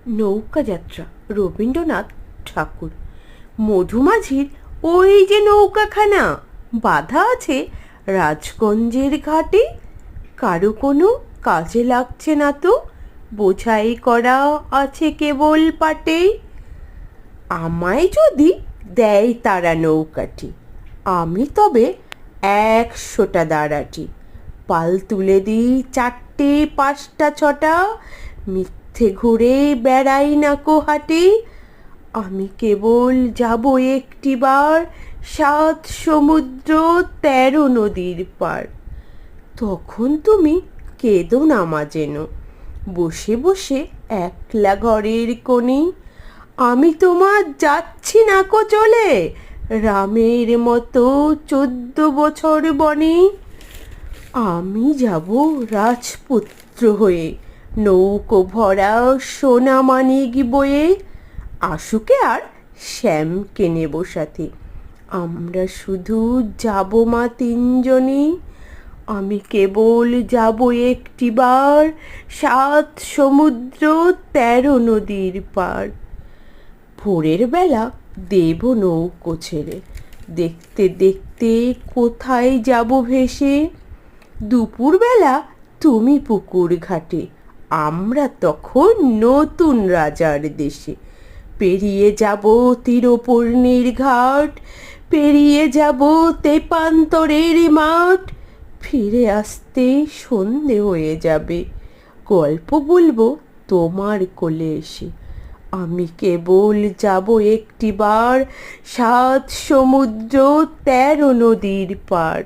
নৌকা যাত্রা রবীন্দ্রনাথ ঠাকুর। মধুমাঝির ওই যে নৌকাখানা বাঁধা আছে রাজগঞ্জের ঘাটে, কারো কোনো কাজে লাগছে না তো, বোঝাই করা আছে কেবল পাটে। আমায় যদি দেয় তারা নৌকাটি, আমি তবে 100টা দাঁড়াটি। পাল তুলে দিই 4টে 5টা 6টা, মিথ্যে ঘুরে বেড়াই নাকো হাটে। আমি কেবল যাব একটিবার 7 সমুদ্র 13 নদীর পার। তখন তুমি কেঁদো না মা যেন, বসে বসে একলা ঘরের কোণে। আমি তোমার যাচ্ছি নাকো চলে, রামের মতো 14 বছর বনে। আমি যাব রাজপুত্র হয়ে, নৌকো ভরা সোনা মানিক বয়ে। আশুকে আর শ্যামকে নেব সাথে, আমরা শুধু যাব মা 3জনই। আমি কেবল যাব একটিবার 7 সমুদ্র 13 নদীর পার। ভোরের বেলা দেব নৌকো ছেড়ে, দেখতে দেখতে কোথায় যাব ভেসে। দুপুরবেলা তুমি পুকুর ঘাটে, আমরা তখন নতুন রাজার দেশে। পেরিয়ে যাব তীরপূর্ণির ঘাট, পেরিয়ে যাব তেপান্তরের মাঠ। ফিরে আসতে সন্ধে হয়ে যাবে, গল্প বলবো তোমার কোলে এসে। আমি কেবল যাব একটিবার 7 সমুদ্র 13 নদীর পার।